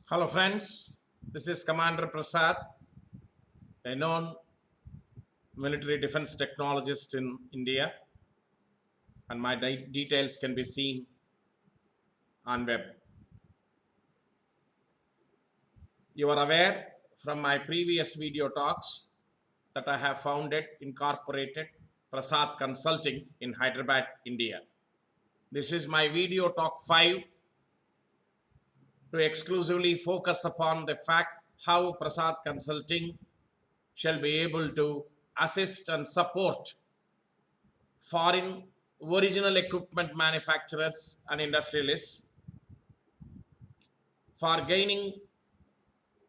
Hello friends, this is Commander Prasad, a known military defense technologist in India, and my details can be seen on web. You are aware from my previous video talks that I have founded, incorporated Prasad Consulting in Hyderabad, India. This is my video talk 5 to exclusively focus upon the fact how Prasad Consulting shall be able to assist and support foreign original equipment manufacturers and industrialists for gaining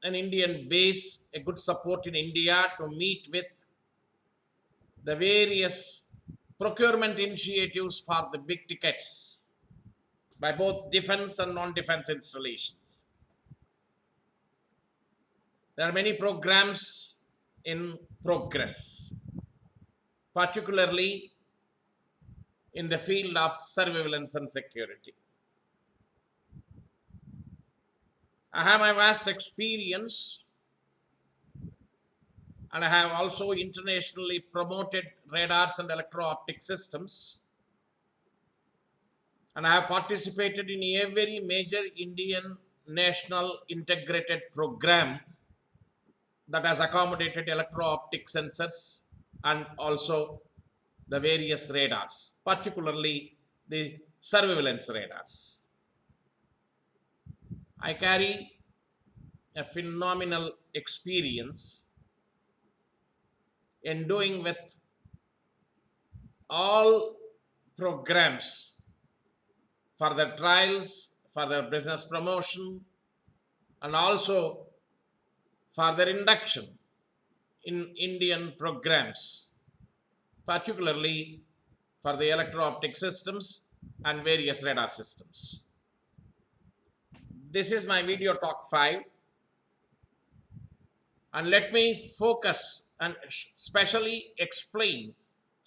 an Indian base, a good support in India to meet with the various procurement initiatives for the big tickets by both defense and non-defense installations. There are many programs in progress, particularly in the field of surveillance and security. I have a vast experience, and I have also internationally promoted radars and electro-optic systems, and I have participated in every major Indian national integrated program that has accommodated electro-optic sensors and also the various radars, particularly the surveillance radars. I carry a phenomenal experience in doing with all programs for the trials, for their business promotion, and also for their induction in Indian programs, particularly for the electro-optic systems and various radar systems. This is my video talk 5, and let me focus and specially explain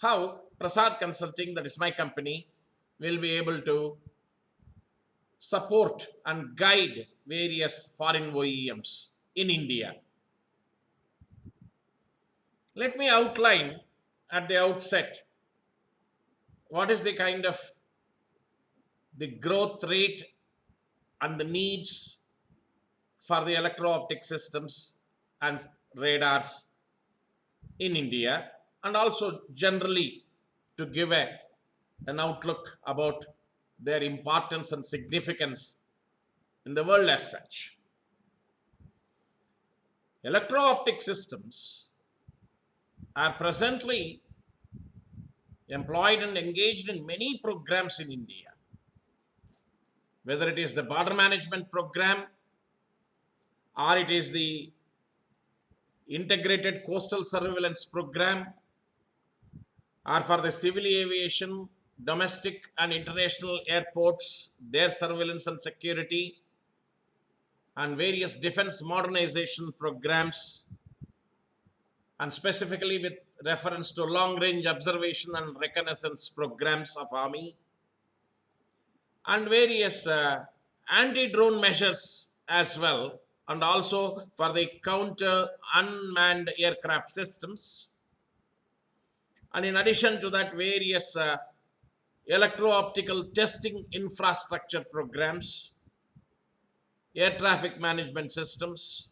how Prasad Consulting, that is my company, will be able to support and guide various foreign OEMs in India. Let me outline at the outset what is the kind of the growth rate and the needs for the electro-optic systems and radars in India, and also generally to give an outlook about their importance and significance in the world as such. Electro-optic systems are presently employed and engaged in many programs in India, whether it is the border management program or it is the integrated coastal surveillance program, or for the civil aviation, domestic and international airports, their surveillance and security, and various defense modernization programs, and specifically with reference to long range observation and reconnaissance programs of Army, and various anti-drone measures as well, and also for the counter unmanned aircraft systems. And in addition to that, various electro-optical testing infrastructure programs, air traffic management systems,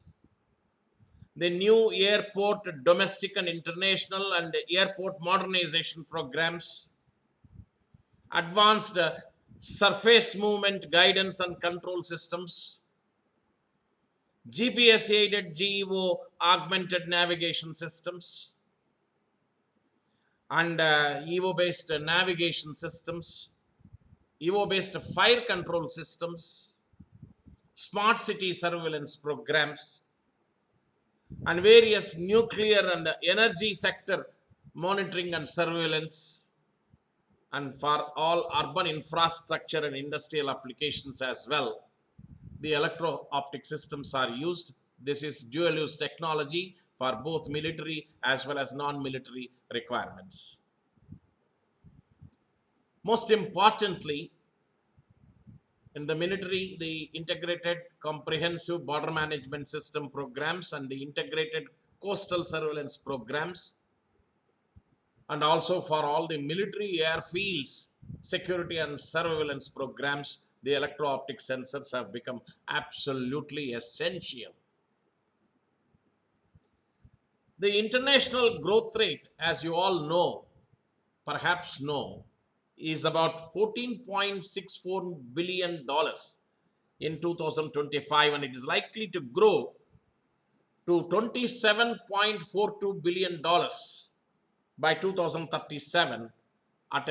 the new airport domestic and international and airport modernization programs, advanced surface movement guidance and control systems, GPS aided GEO augmented navigation systems, and EVO based navigation systems, EVO based fire control systems, smart city surveillance programs, and various nuclear and energy sector monitoring and surveillance, and for all urban infrastructure and industrial applications as well. The electro-optic systems are used. This is dual-use technology for both military as well as non-military requirements. Most importantly, In the military, the integrated comprehensive border management system programs and the integrated coastal surveillance programs, and also for all the military airfields security and surveillance programs, the electro-optic sensors have become absolutely essential. The international growth rate, as you all know, perhaps know, is about $14.64 billion in 2025, and it is likely to grow to $27.42 billion by 2037 at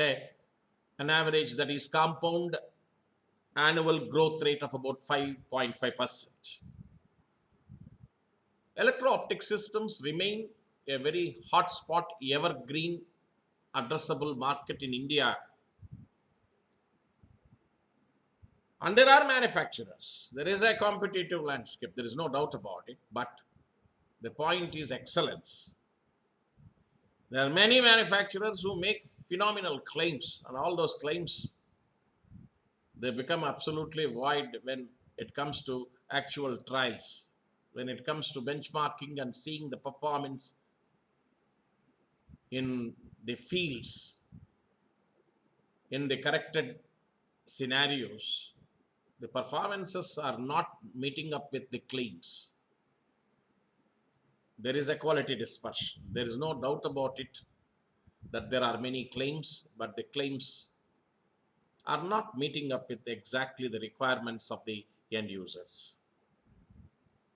an average, that is compound annual growth rate of about 5.5%. Electro-optic systems remain a very hotspot, evergreen, addressable market in India. And there are manufacturers. There is a competitive landscape. There is no doubt about it. But the point is excellence. There are many manufacturers who make phenomenal claims, and all those claims, they become absolutely void when it comes to actual trials, when it comes to benchmarking and seeing the performance in the fields, in the corrected scenarios. The performances are not meeting up with the claims. There is a quality dispersion. There is no doubt about it that there are many claims, but the claims are not meeting up with exactly the requirements of the end users.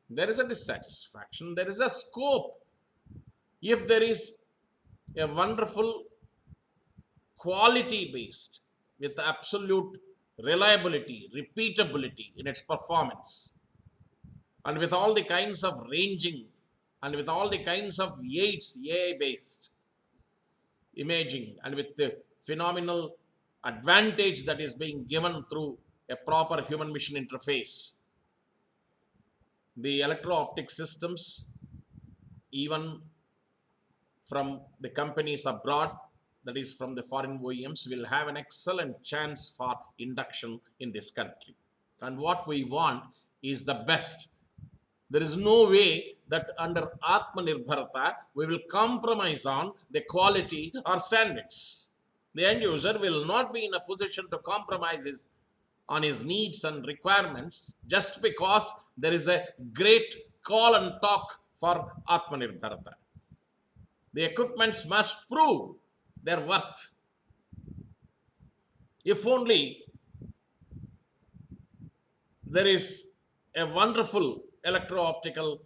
There is a dissatisfaction. There is a scope. If there is a wonderful quality based with absolute reliability, repeatability in its performance, and with all the kinds of ranging, and with all the kinds of aids, AI based imaging, and with the phenomenal advantage that is being given through a proper human machine interface, the electro-optic systems, even from the companies abroad, that is from the foreign OEMs, will have an excellent chance for induction in this country. And what we want is the best. There is no way that under Atmanirbharata we will compromise on the quality or standards. The end user will not be in a position to compromise on his needs and requirements just because there is a great call and talk for Atmanirbharata. The equipments must prove their worth. If only there is a wonderful electro-optical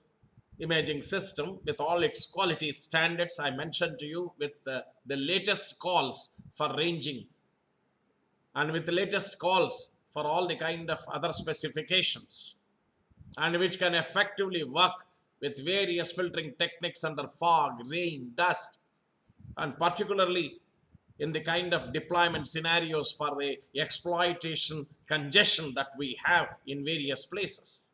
imaging system with all its quality standards I mentioned to you, with the latest calls for ranging and with the latest calls for all the kind of other specifications, and which can effectively work with various filtering techniques under fog, rain, dust, and particularly in the kind of deployment scenarios for the exploitation congestion that we have in various places.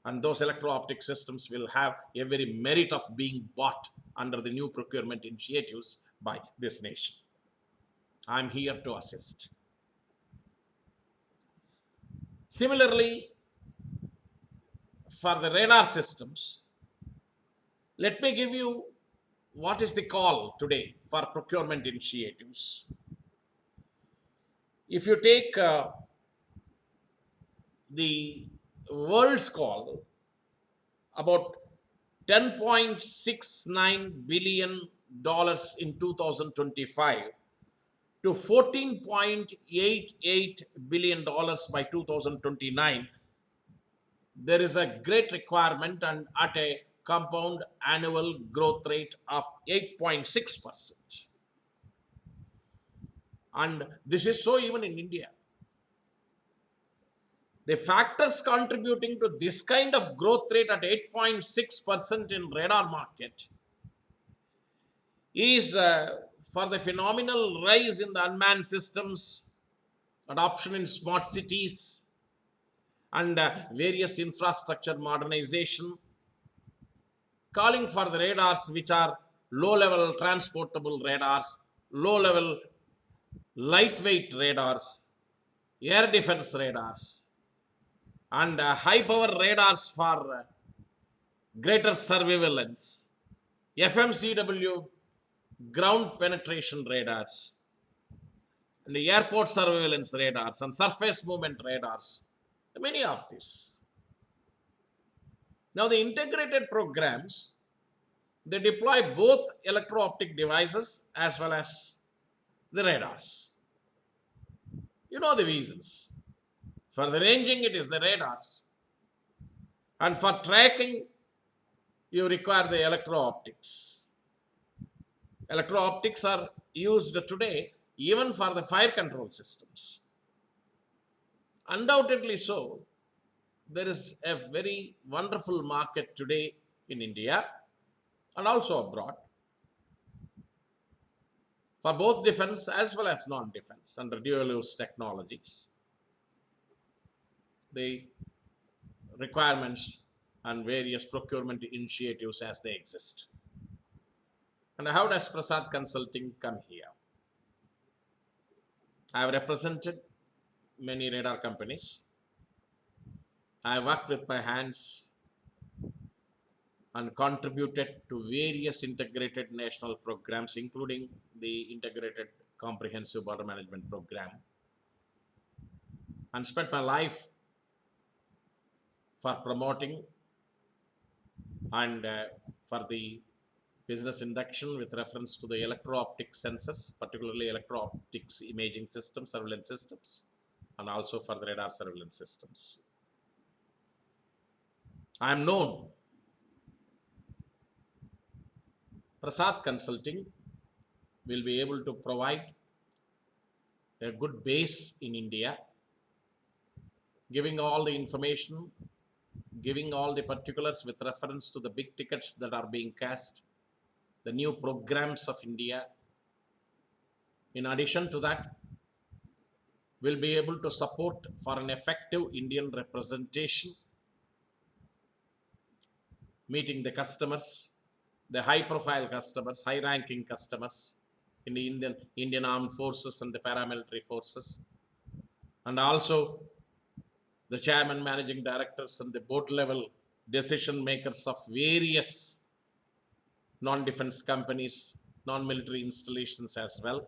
And those electro-optic systems will have every merit of being bought under the new procurement initiatives by this nation. I'm here to assist. Similarly, for the radar systems, let me give you what is the call today for procurement initiatives. If you take the world's call, about $10.69 billion in 2025 to $14.88 billion by 2029, there is a great requirement, and at a compound annual growth rate of 8.6%. And this is so even in India. The factors contributing to this kind of growth rate at 8.6% in radar market is for the phenomenal rise in the unmanned systems, adoption in smart cities, and various infrastructure modernization, calling for the radars which are low-level transportable radars, low-level lightweight radars, air defense radars, and high power radars for greater surveillance, FMCW ground penetration radars, and the airport surveillance radars and surface movement radars, many of these. Now the integrated programs, they deploy both electro-optic devices as well as the radars. You know the reasons. For the ranging, it is the radars. And for tracking, you require the electro-optics. Electro-optics are used today even for the fire control systems. Undoubtedly so, there is a very wonderful market today in India and also abroad for both defense as well as non-defense under dual-use technologies. The requirements and various procurement initiatives as they exist. And how does Prasad Consulting come here? I have represented many radar companies. I have worked with my hands and contributed to various integrated national programs, including the Integrated Comprehensive Border Management Program, and spent my life for promoting and for the business induction with reference to the electro-optic sensors, particularly electro-optics imaging systems, surveillance systems, and also for the radar surveillance systems. I am known. Prasad Consulting will be able to provide a good base in India, giving all the information, giving all the particulars with reference to the big tickets that are being cast, the new programs of India. In addition to that, we'll be able to support for an effective Indian representation, meeting the customers, the high-profile customers, high-ranking customers in the Indian Armed Forces and the paramilitary forces, and also the chairman, managing directors, and the board-level decision makers of various non-defense companies, non-military installations as well,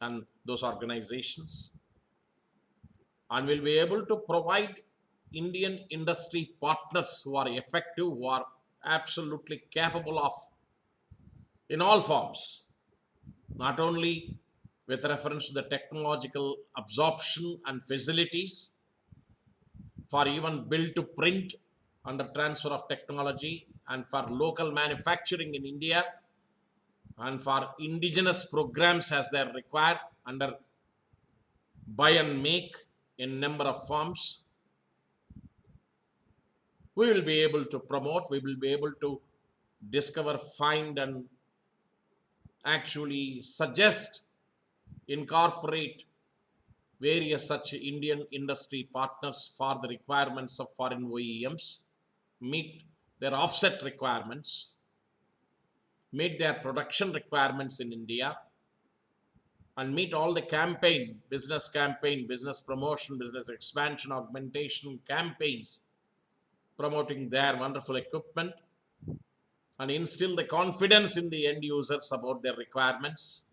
and those organizations. And we'll be able to provide Indian industry partners who are effective, who are absolutely capable of, in all forms, not only with reference to the technological absorption and facilities, for even build to print under transfer of technology, and for local manufacturing in India, and for indigenous programs as they are required under buy and make in number of forms. We will be able to promote, we will be able to discover, find, and actually suggest, incorporate various such Indian industry partners for the requirements of foreign OEMs, meet their offset requirements, meet their production requirements in India, and meet all the campaign, business promotion, business expansion, augmentation campaigns, promoting their wonderful equipment, and instill the confidence in the end users about their requirements,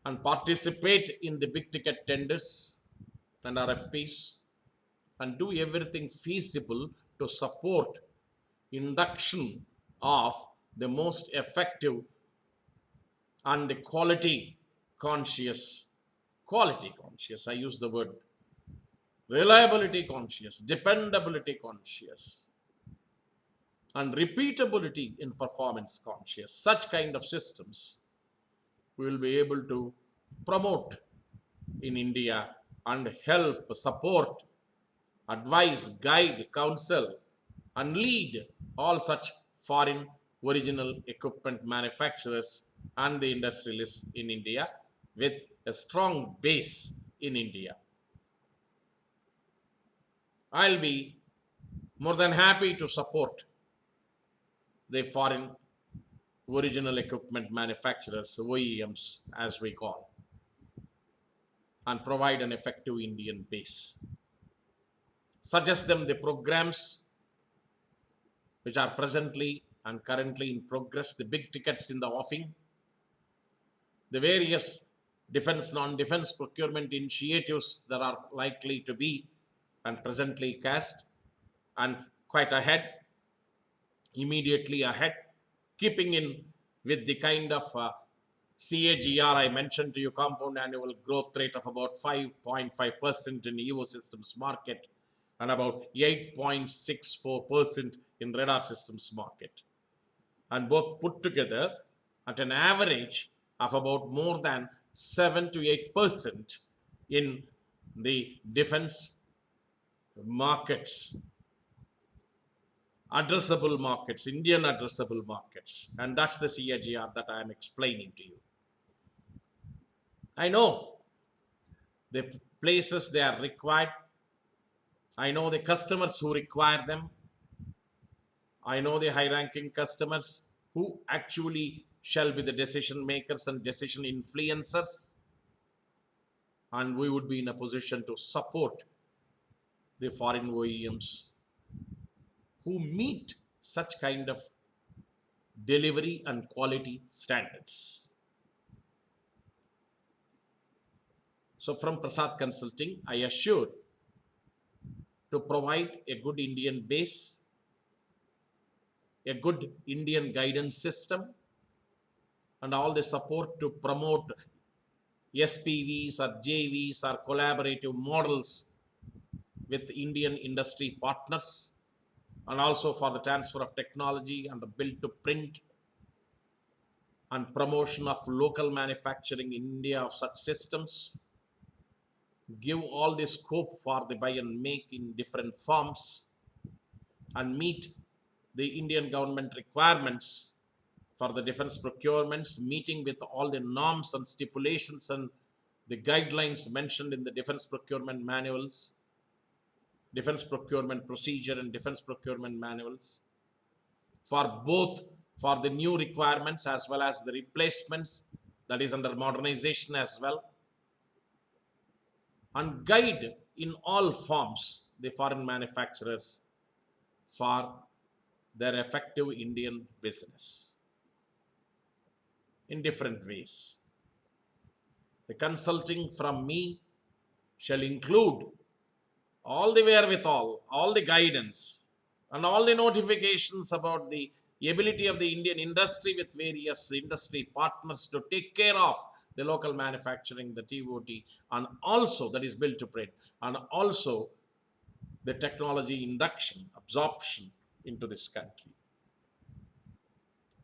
and participate in the big ticket tenders and RFPs, and do everything feasible to support induction of the most effective and the quality conscious, I use the word, reliability conscious, dependability conscious, and repeatability in performance conscious, such kind of systems we will be able to promote in India and help, support, advise, guide, counsel, and lead all such foreign original equipment manufacturers and the industrialists in India with a strong base in India. I'll be more than happy to support the foreign original equipment manufacturers, OEMs as we call. and provide an effective Indian base. Suggest them the programs which are presently and currently in progress, the big tickets in the offing, the various defense, non-defense procurement initiatives that are likely to be and presently cast and quite ahead, immediately ahead, keeping in with the kind of CAGR I mentioned to you, compound annual growth rate of about 5.5% in EO systems market and about 8.64% in radar systems market. And both put together at an average of about more than 7 to 8% in the defense markets, addressable markets, Indian addressable markets. And that's the CAGR that I am explaining to you. I know the places they are required. I know the customers who require them. I know the high-ranking customers who actually shall be the decision makers and decision influencers. And we would be in a position to support the foreign OEMs who meet such kind of delivery and quality standards. So from Prasad Consulting, I assure to provide a good Indian base, a good Indian guidance system, and all the support to promote SPVs or JVs or collaborative models with Indian industry partners, and also for the transfer of technology and the build to print and promotion of local manufacturing in India of such systems, give all the scope for the buy and make in different forms and meet the Indian government requirements for the defense procurements, meeting with all the norms and stipulations and the guidelines mentioned in the defense procurement manuals, defense procurement procedure and defense procurement manuals, for both for the new requirements as well as the replacements that is under modernization as well, and guide in all forms the foreign manufacturers for their effective Indian business in different ways. The consulting from me shall include all the wherewithal, all the guidance, and all the notifications about the ability of the Indian industry with various industry partners to take care of the local manufacturing, the TOT, and also that is built to print, and also the technology induction, absorption into this country.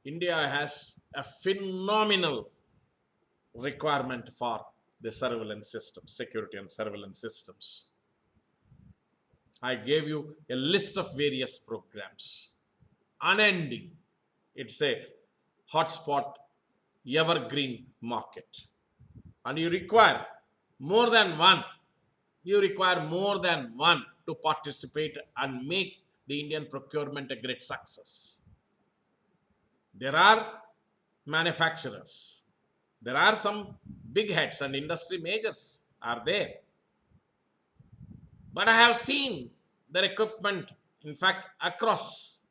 India has a phenomenal requirement for the surveillance systems, security and surveillance systems. I gave you a list of various programs, unending. It's a hotspot, evergreen market. And you require more than one. You require more than one to participate and make the Indian procurement a great success. There are manufacturers. There are some big heads and industry majors are there. But I have seen their equipment, in fact, across.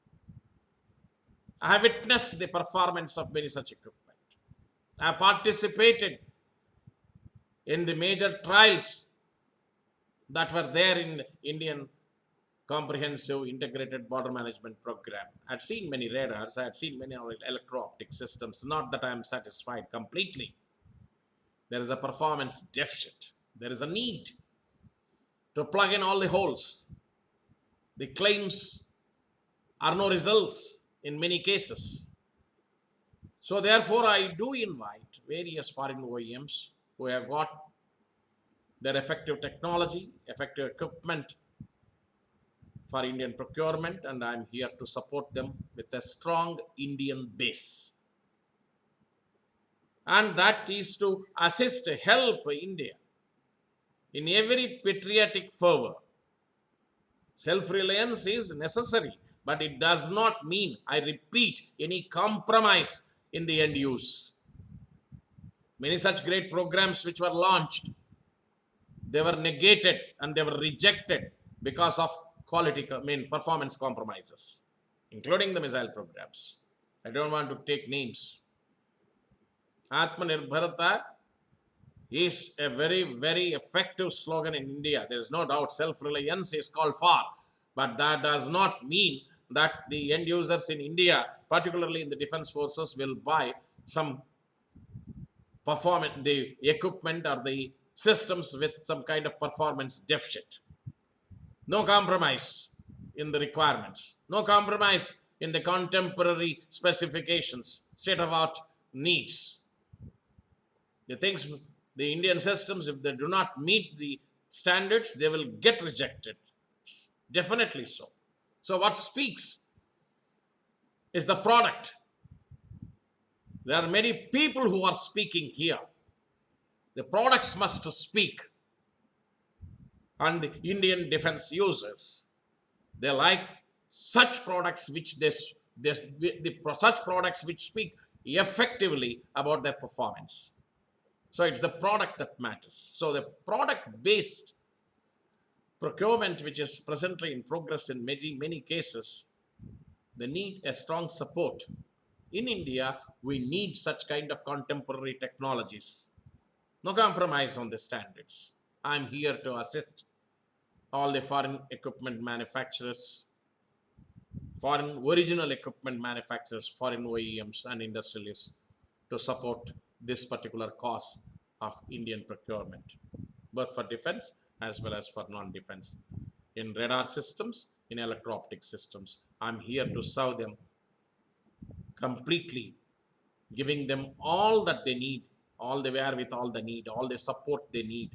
I have witnessed the performance of many such equipment. I have participated in the major trials that were there in Indian comprehensive integrated border management program. I had seen many radars, I had seen many electro-optic systems. Not that I am satisfied completely. There is a performance deficit. There is a need to plug in all the holes. The claims are no results in many cases. So therefore, I do invite various foreign OEMs who have got their effective technology, effective equipment for Indian procurement, and I am here to support them with a strong Indian base. And that is to assist, help India in every patriotic fervor. Self-reliance is necessary, but it does not mean, I repeat, any compromise in the end use. Many such great programs which were launched, they were negated and they were rejected because of performance compromises, including the missile programs. I don't want to take names. Atmanirbharata is a very, very effective slogan in India. There is no doubt self-reliance is called for, but that does not mean that the end users in India, particularly in the defense forces, will buy some performance, the equipment or the systems with some kind of performance deficit. No compromise in the requirements, no compromise in the contemporary specifications, state-of-art needs. The things, the Indian systems, if they do not meet the standards, they will get rejected. Definitely so. So what speaks is the product. There are many people who are speaking here. The products must speak. And the Indian defense users, they like such products which such products which speak effectively about their performance. So it's the product that matters. So the product based procurement, which is presently in progress in many cases, they need a strong support. In India, we need such kind of contemporary technologies. No compromise on the standards. I'm here to assist all the foreign equipment manufacturers, foreign original equipment manufacturers, foreign OEMs and industrialists to support this particular cause of Indian procurement, both for defense as well as for non-defense. In radar systems, in electro-optic systems, I'm here to serve them completely, giving them all that they need, all the wherewithal they need, all the support they need,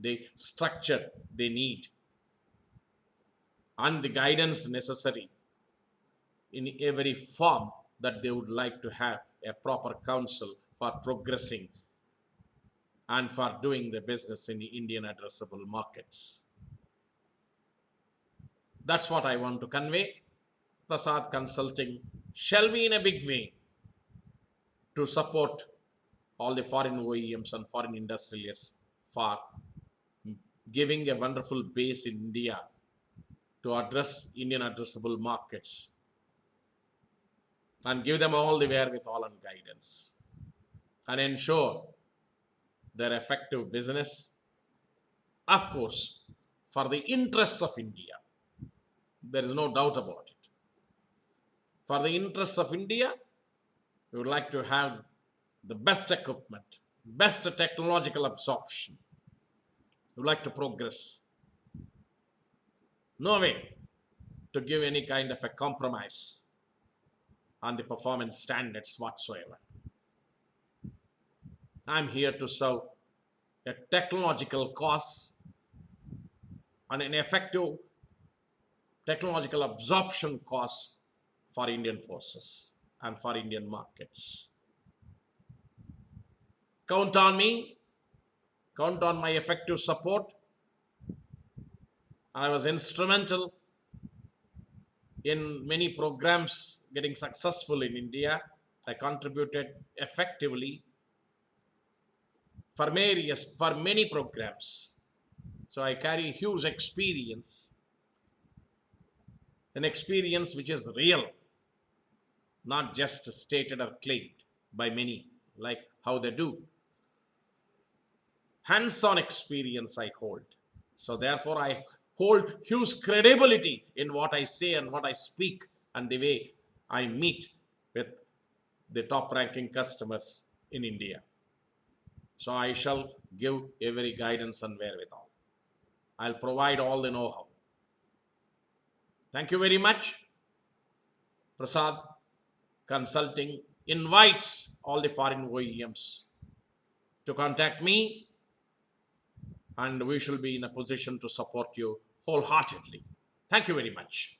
the structure they need, and the guidance necessary in every form that they would like to have a proper counsel for progressing and for doing the business in the Indian addressable markets. That's what I want to convey. Prasad Consulting shall be in a big way to support all the foreign OEMs and foreign industrialists for giving a wonderful base in India to address Indian addressable markets and give them all the wherewithal and guidance and ensure their effective business, of course, for the interests of India. There is no doubt about it. For the interests of India, we would like to have the best equipment, best technological absorption. We would like to progress. No way to give any kind of a compromise on the performance standards whatsoever. I'm here to serve a technological cause and an effective technological absorption cause for Indian forces and for Indian markets. Count on me, count on my effective support. I was instrumental in many programs getting successful in India. I contributed effectively for many programs. So I carry huge experience, an experience which is real, not just stated or claimed by many, like how they do. Hands-on experience I hold. So therefore I hold huge credibility in what I say and what I speak and the way I meet with the top-ranking customers in India. So I shall give every guidance and wherewithal. I'll provide all the know-how. Thank you very much. Prasad Consulting invites all the foreign OEMs to contact me, and we shall be in a position to support you wholeheartedly. Thank you very much.